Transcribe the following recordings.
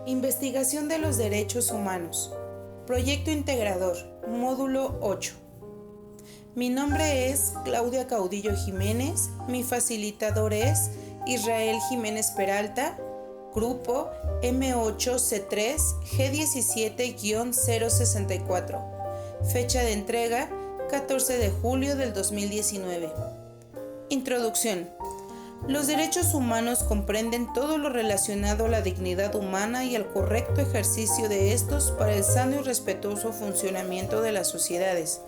Investigación de los derechos humanos. Proyecto integrador, módulo 8. Mi nombre es Claudia Caudillo Jiménez, mi facilitador es Israel Jiménez Peralta, grupo M8C3G17-064, fecha de entrega 14 de julio del 2019. Introducción. Los derechos humanos comprenden todo lo relacionado a la dignidad humana y al correcto ejercicio de estos para el sano y respetuoso funcionamiento de las sociedades.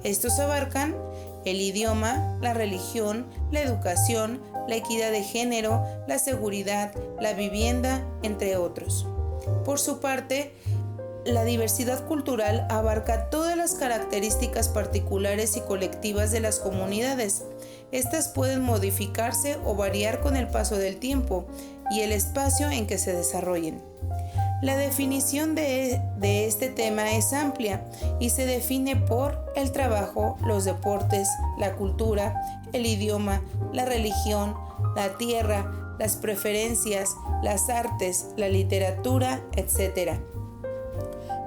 Estos abarcan el idioma, la religión, la educación, la equidad de género, la seguridad, la vivienda, entre otros. Por su parte, la diversidad cultural abarca todas las características particulares y colectivas de las comunidades. Estas pueden modificarse o variar con el paso del tiempo y el espacio en que se desarrollen. La definición de este tema es amplia y se define por el trabajo, los deportes, la cultura, el idioma, la religión, la tierra, las preferencias, las artes, la literatura, etc.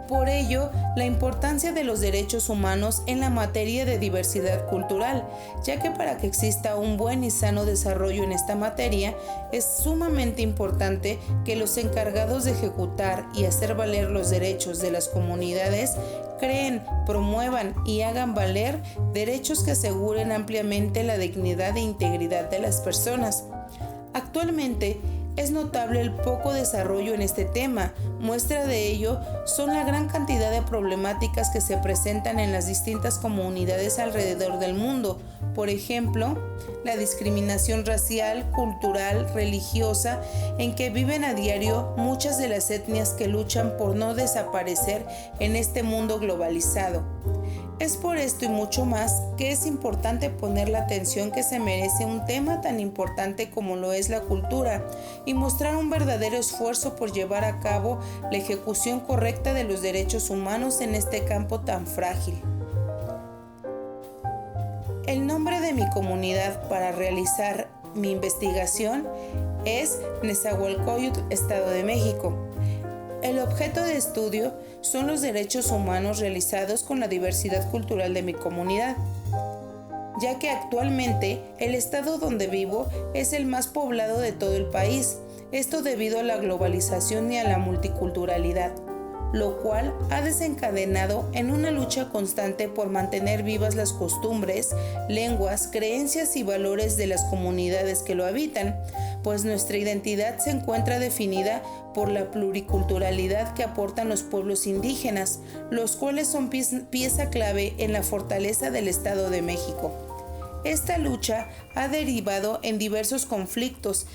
Por ello, la importancia de los derechos humanos en la materia de diversidad cultural, ya que para que exista un buen y sano desarrollo en esta materia, es sumamente importante que los encargados de ejecutar y hacer valer los derechos de las comunidades creen, promuevan y hagan valer derechos que aseguren ampliamente la dignidad e integridad de las personas. Actualmente, es notable el poco desarrollo en este tema. Muestra de ello son la gran cantidad de problemáticas que se presentan en las distintas comunidades alrededor del mundo. Por ejemplo, la discriminación racial, cultural, religiosa, en que viven a diario muchas de las etnias que luchan por no desaparecer en este mundo globalizado. Es por esto y mucho más que es importante poner la atención que se merece un tema tan importante como lo es la cultura y mostrar un verdadero esfuerzo por llevar a cabo la ejecución correcta de los derechos humanos en este campo tan frágil. El nombre de mi comunidad para realizar mi investigación es Nezahualcóyotl, Estado de México. El objeto de estudio son los derechos humanos realizados con la diversidad cultural de mi comunidad, ya que actualmente el estado donde vivo es el más poblado de todo el país, esto debido a la globalización y a la multiculturalidad, lo cual ha desencadenado en una lucha constante por mantener vivas las costumbres, lenguas, creencias y valores de las comunidades que lo habitan, pues nuestra identidad se encuentra definida por la pluriculturalidad que aportan los pueblos indígenas, los cuales son pieza clave en la fortaleza del Estado de México. Esta lucha ha derivado en diversos conflictos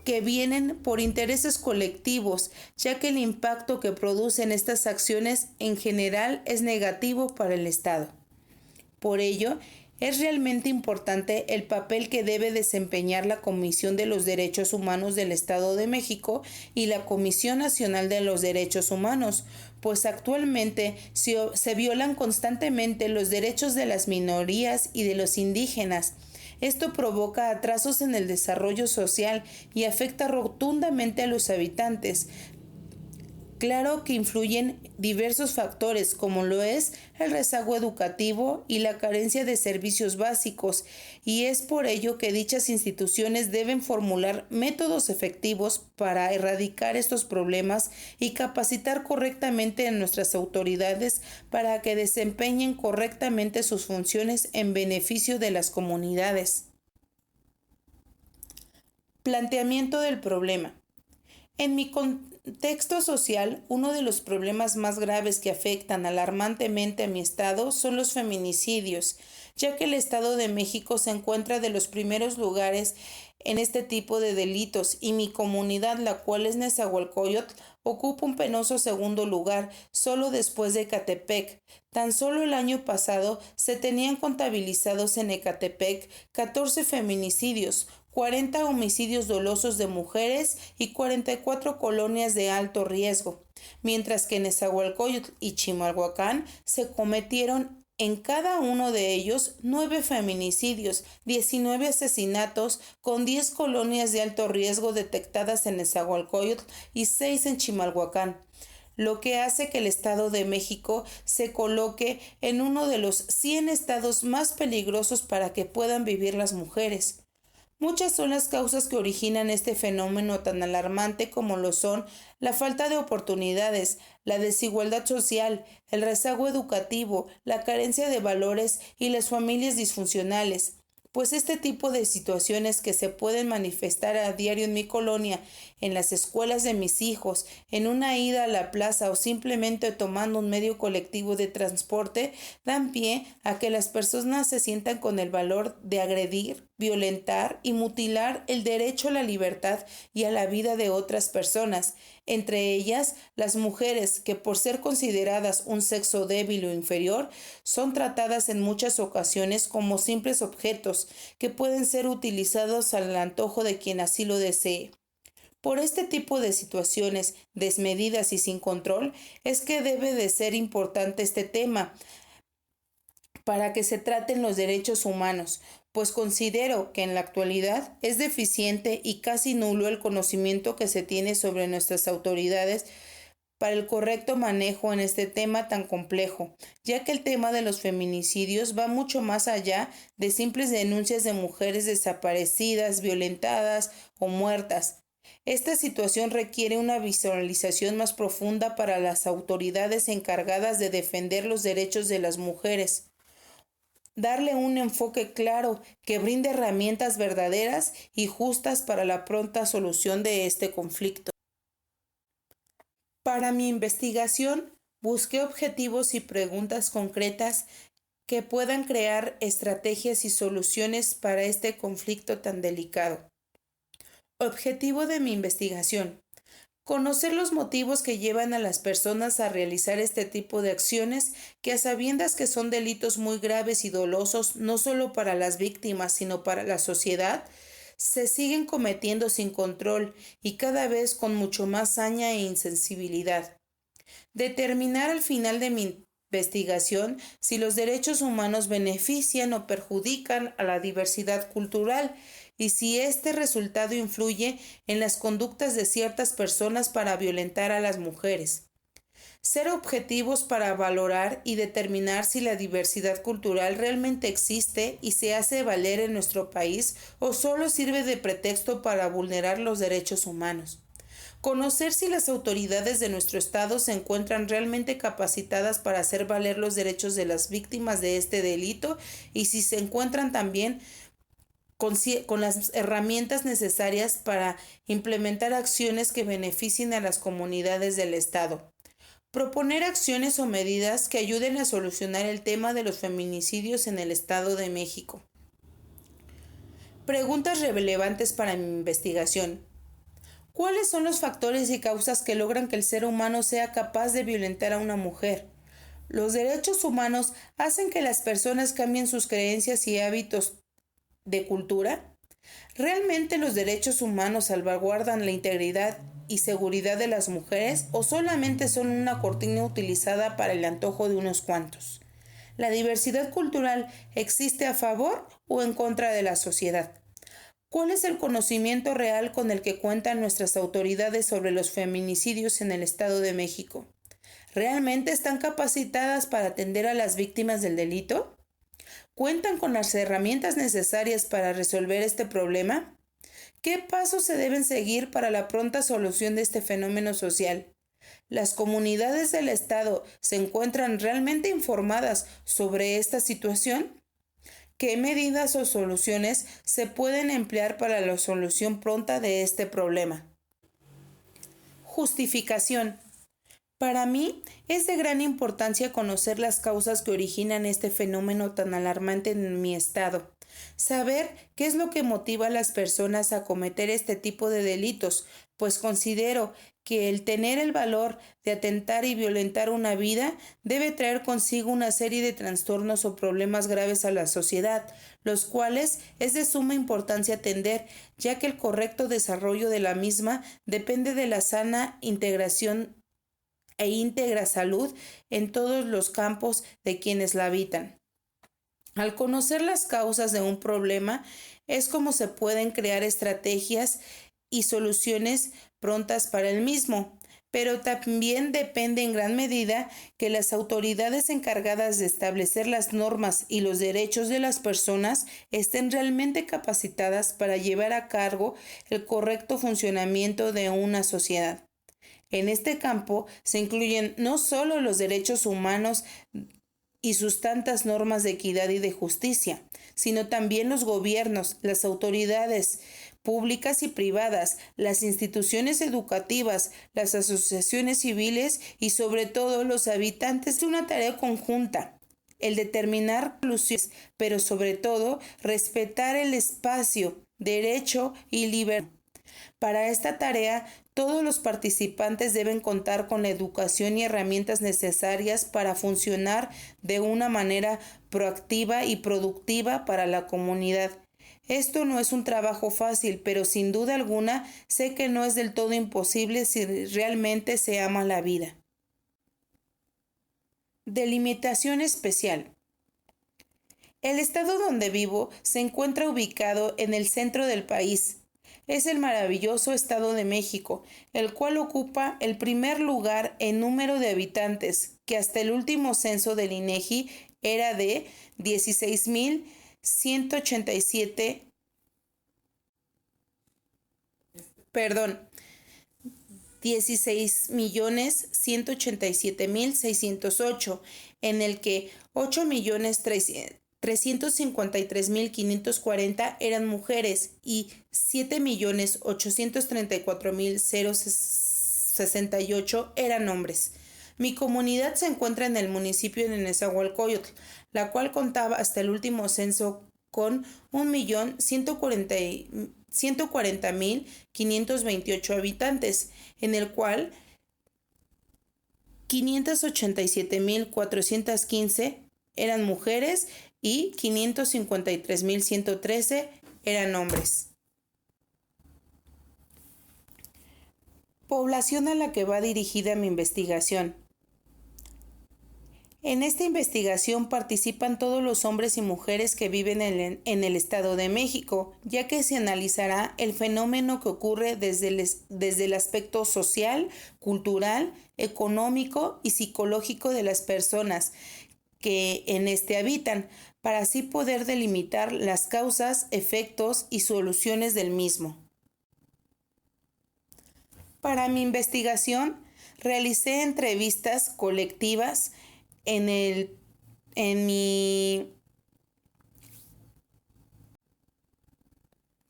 que vienen por intereses colectivos, ya que el impacto que producen estas acciones en general es negativo para el Estado. Por ello, es realmente importante el papel que debe desempeñar la Comisión de los Derechos Humanos del Estado de México y la Comisión Nacional de los Derechos Humanos, pues actualmente se violan constantemente los derechos de las minorías y de los indígenas. Esto provoca atrasos en el desarrollo social y afecta rotundamente a los habitantes. Claro que influyen diversos factores como lo es el rezago educativo y la carencia de servicios básicos, y es por ello que dichas instituciones deben formular métodos efectivos para erradicar estos problemas y capacitar correctamente a nuestras autoridades para que desempeñen correctamente sus funciones en beneficio de las comunidades. Planteamiento del problema. En mi contexto social, uno de los problemas más graves que afectan alarmantemente a mi estado son los feminicidios, ya que el Estado de México se encuentra de los primeros lugares en este tipo de delitos y mi comunidad, la cual es Nezahualcóyotl, ocupa un penoso segundo lugar, solo después de Ecatepec. Tan solo el año pasado se tenían contabilizados en Ecatepec 14 feminicidios, 40 homicidios dolosos de mujeres y 44 colonias de alto riesgo, mientras que en Nezahualcóyotl y Chimalhuacán se cometieron En cada uno de ellos, 9 feminicidios, 19 asesinatos, con 10 colonias de alto riesgo detectadas en Nezahualcóyotl y 6 en Chimalhuacán, lo que hace que el Estado de México se coloque en uno de los 100 estados más peligrosos para que puedan vivir las mujeres. Muchas son las causas que originan este fenómeno tan alarmante como lo son la falta de oportunidades, la desigualdad social, el rezago educativo, la carencia de valores y las familias disfuncionales. Pues este tipo de situaciones que se pueden manifestar a diario en mi colonia, en las escuelas de mis hijos, en una ida a la plaza o simplemente tomando un medio colectivo de transporte, dan pie a que las personas se sientan con el valor de agredir, violentar y mutilar el derecho a la libertad y a la vida de otras personas, entre ellas las mujeres que por ser consideradas un sexo débil o inferior son tratadas en muchas ocasiones como simples objetos que pueden ser utilizados al antojo de quien así lo desee. Por este tipo de situaciones desmedidas y sin control es que debe de ser importante este tema para que se traten los derechos humanos, pues considero que en la actualidad es deficiente y casi nulo el conocimiento que se tiene sobre nuestras autoridades para el correcto manejo en este tema tan complejo, ya que el tema de los feminicidios va mucho más allá de simples denuncias de mujeres desaparecidas, violentadas o muertas. Esta situación requiere una visualización más profunda para las autoridades encargadas de defender los derechos de las mujeres. Darle un enfoque claro que brinde herramientas verdaderas y justas para la pronta solución de este conflicto. Para mi investigación, busqué objetivos y preguntas concretas que puedan crear estrategias y soluciones para este conflicto tan delicado. Objetivo de mi investigación: conocer los motivos que llevan a las personas a realizar este tipo de acciones que, a sabiendas que son delitos muy graves y dolosos no solo para las víctimas sino para la sociedad, se siguen cometiendo sin control y cada vez con mucho más saña e insensibilidad. Determinar al final de mi investigación si los derechos humanos benefician o perjudican a la diversidad cultural y si este resultado influye en las conductas de ciertas personas para violentar a las mujeres. Ser objetivos para valorar y determinar si la diversidad cultural realmente existe y se hace valer en nuestro país o solo sirve de pretexto para vulnerar los derechos humanos. Conocer si las autoridades de nuestro estado se encuentran realmente capacitadas para hacer valer los derechos de las víctimas de este delito y si se encuentran también con las herramientas necesarias para implementar acciones que beneficien a las comunidades del estado. Proponer acciones o medidas que ayuden a solucionar el tema de los feminicidios en el Estado de México. Preguntas relevantes para mi investigación. ¿Cuáles son los factores y causas que logran que el ser humano sea capaz de violentar a una mujer? ¿Los derechos humanos hacen que las personas cambien sus creencias y hábitos de cultura? ¿Realmente los derechos humanos salvaguardan la integridad y seguridad de las mujeres o solamente son una cortina utilizada para el antojo de unos cuantos? ¿La diversidad cultural existe a favor o en contra de la sociedad? ¿Cuál es el conocimiento real con el que cuentan nuestras autoridades sobre los feminicidios en el Estado de México? ¿Realmente están capacitadas para atender a las víctimas del delito? ¿Cuentan con las herramientas necesarias para resolver este problema? ¿Qué pasos se deben seguir para la pronta solución de este fenómeno social? ¿Las comunidades del Estado se encuentran realmente informadas sobre esta situación? ¿Qué medidas o soluciones se pueden emplear para la solución pronta de este problema? Justificación. Para mí es de gran importancia conocer las causas que originan este fenómeno tan alarmante en mi estado. Saber qué es lo que motiva a las personas a cometer este tipo de delitos, pues considero que el tener el valor de atentar y violentar una vida debe traer consigo una serie de trastornos o problemas graves a la sociedad, los cuales es de suma importancia atender, ya que el correcto desarrollo de la misma depende de la sana integración e íntegra salud en todos los campos de quienes la habitan. Al conocer las causas de un problema, es como se pueden crear estrategias y soluciones prontas para el mismo, pero también depende en gran medida que las autoridades encargadas de establecer las normas y los derechos de las personas estén realmente capacitadas para llevar a cabo el correcto funcionamiento de una sociedad. En este campo se incluyen no solo los derechos humanos y sus tantas normas de equidad y de justicia, sino también los gobiernos, las autoridades públicas y privadas, las instituciones educativas, las asociaciones civiles y sobre todo los habitantes de una tarea conjunta. El determinar soluciones, pero sobre todo respetar el espacio, derecho y libertad. Para esta tarea, todos los participantes deben contar con la educación y herramientas necesarias para funcionar de una manera proactiva y productiva para la comunidad. Esto no es un trabajo fácil, pero sin duda alguna sé que no es del todo imposible si realmente se ama la vida. Delimitación especial. El estado donde vivo se encuentra ubicado en el centro del país. Es el maravilloso Estado de México, el cual ocupa el primer lugar en número de habitantes, que hasta el último censo del INEGI era de 16.187.608, en el que 8.353.540 eran mujeres y 7.834.068 eran hombres. Mi comunidad se encuentra en el municipio de Nezahualcóyotl, la cual contaba hasta el último censo con 1.140.528 habitantes, en el cual 587.415 eran mujeres y 553.113 eran hombres. Población a la que va dirigida mi investigación. En esta investigación participan todos los hombres y mujeres que viven en el Estado de México, ya que se analizará el fenómeno que ocurre desde el aspecto social, cultural, económico y psicológico de las personas que en este habitan, para así poder delimitar las causas, efectos y soluciones del mismo. Para mi investigación, realicé entrevistas colectivas en mi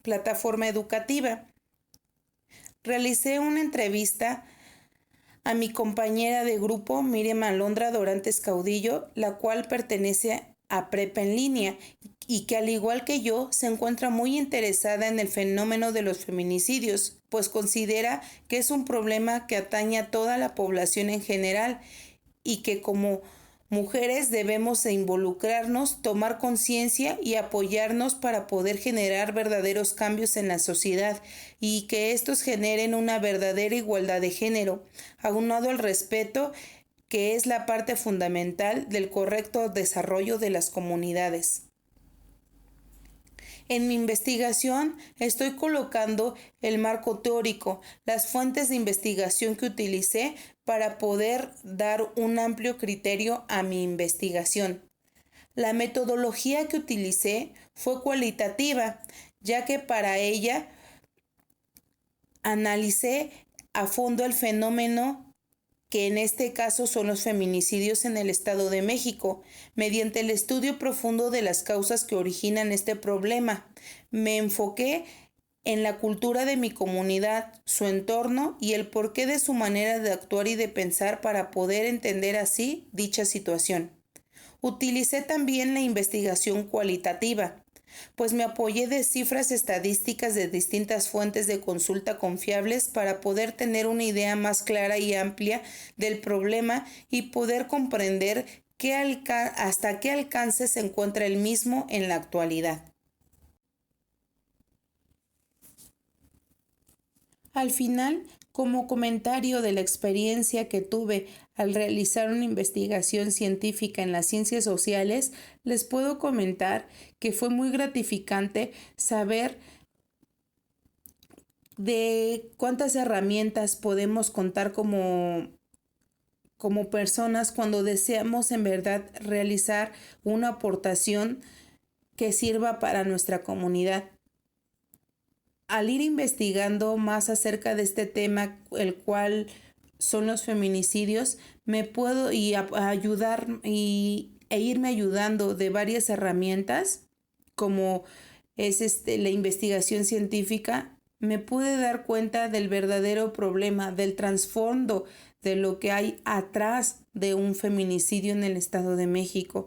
plataforma educativa. Realicé una entrevista a mi compañera de grupo, Miriam Alondra Dorantes Caudillo, la cual pertenece a Prepa en Línea y que al igual que yo se encuentra muy interesada en el fenómeno de los feminicidios, pues considera que es un problema que atañe a toda la población en general y que como mujeres debemos involucrarnos, tomar conciencia y apoyarnos para poder generar verdaderos cambios en la sociedad y que estos generen una verdadera igualdad de género, aunado al respeto, que es la parte fundamental del correcto desarrollo de las comunidades. En mi investigación estoy colocando el marco teórico, las fuentes de investigación que utilicé para poder dar un amplio criterio a mi investigación. La metodología que utilicé fue cualitativa, ya que para ella analicé a fondo el fenómeno que en este caso son los feminicidios en el Estado de México, mediante el estudio profundo de las causas que originan este problema. Me enfoqué en la cultura de mi comunidad, su entorno y el porqué de su manera de actuar y de pensar para poder entender así dicha situación. Utilicé también la investigación cualitativa, pues me apoyé de cifras estadísticas de distintas fuentes de consulta confiables para poder tener una idea más clara y amplia del problema y poder comprender hasta qué alcance se encuentra el mismo en la actualidad. Al final, como comentario de la experiencia que tuve al realizar una investigación científica en las ciencias sociales, les puedo comentar que fue muy gratificante saber de cuántas herramientas podemos contar como personas cuando deseamos en verdad realizar una aportación que sirva para nuestra comunidad. Al ir investigando más acerca de este tema, el cual son los feminicidios, me puedo ayudar e irme ayudando de varias herramientas, como es la investigación científica. Me pude dar cuenta del verdadero problema, del trasfondo de lo que hay atrás de un feminicidio en el Estado de México.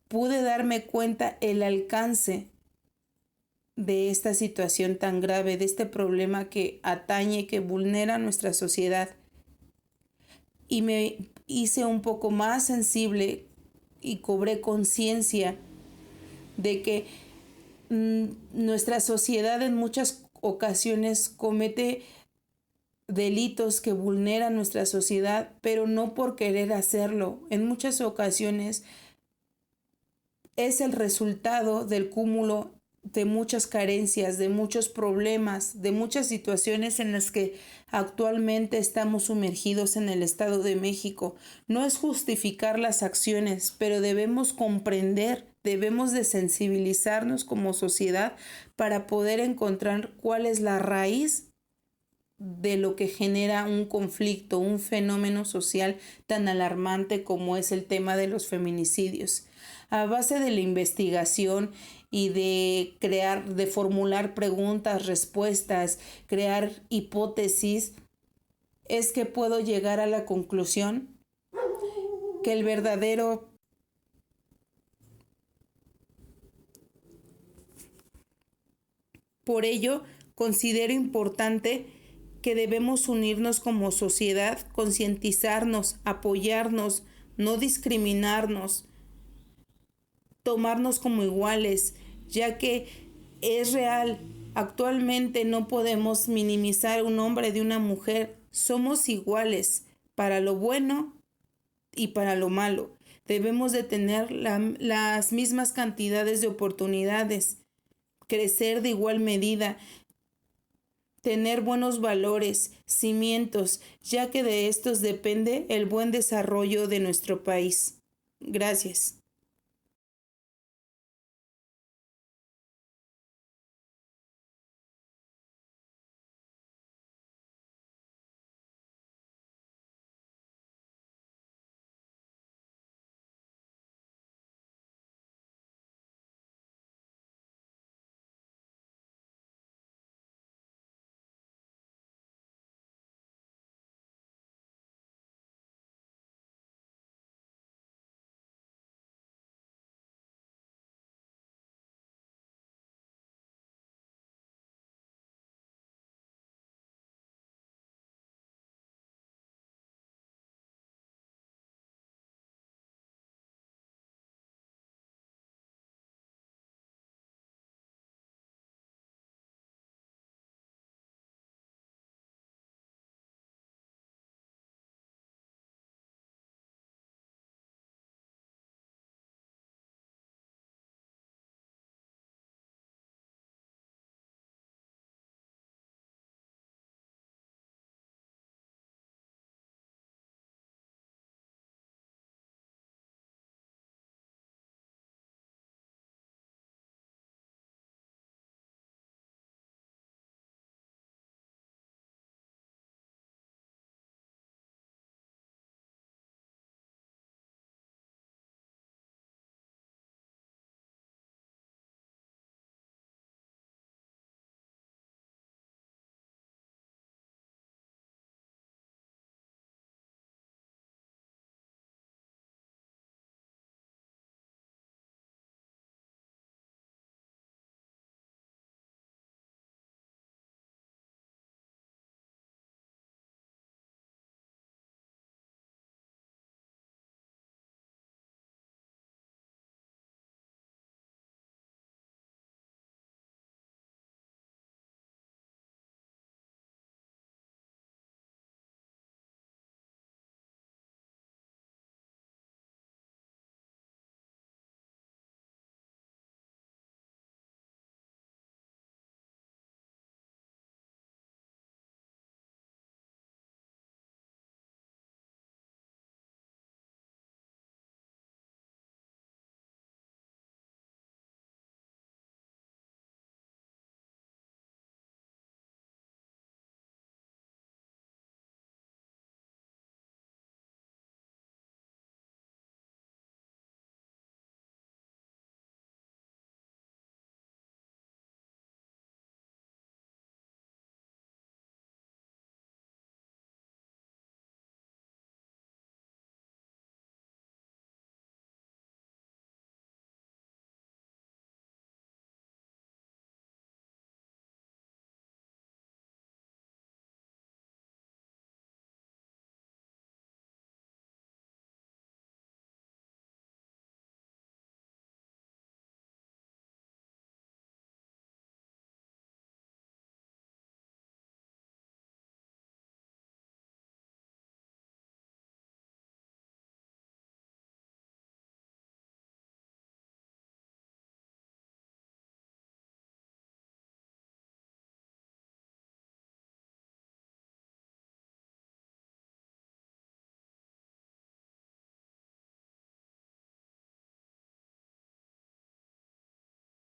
Pude darme cuenta el alcance de esta situación tan grave, de este problema que atañe, que vulnera nuestra sociedad. Y me hice un poco más sensible y cobré conciencia de que nuestra sociedad en muchas ocasiones comete delitos que vulneran nuestra sociedad, pero no por querer hacerlo. En muchas ocasiones es el resultado del cúmulo de muchas carencias, de muchos problemas, de muchas situaciones en las que actualmente estamos sumergidos en el Estado de México. No es justificar las acciones, pero debemos comprender, debemos de sensibilizarnos como sociedad para poder encontrar cuál es la raíz de lo que genera un conflicto, un fenómeno social tan alarmante como es el tema de los feminicidios. A base de la investigación y de formular preguntas, respuestas, crear hipótesis, es que puedo llegar a la conclusión que el verdadero por ello considero importante que debemos unirnos como sociedad, concientizarnos, apoyarnos, no discriminarnos, tomarnos como iguales, ya que es real. Actualmente no podemos minimizar un hombre de una mujer. Somos iguales para lo bueno y para lo malo. Debemos de tener las mismas cantidades de oportunidades, crecer de igual medida, tener buenos valores, cimientos, ya que de estos depende el buen desarrollo de nuestro país. Gracias.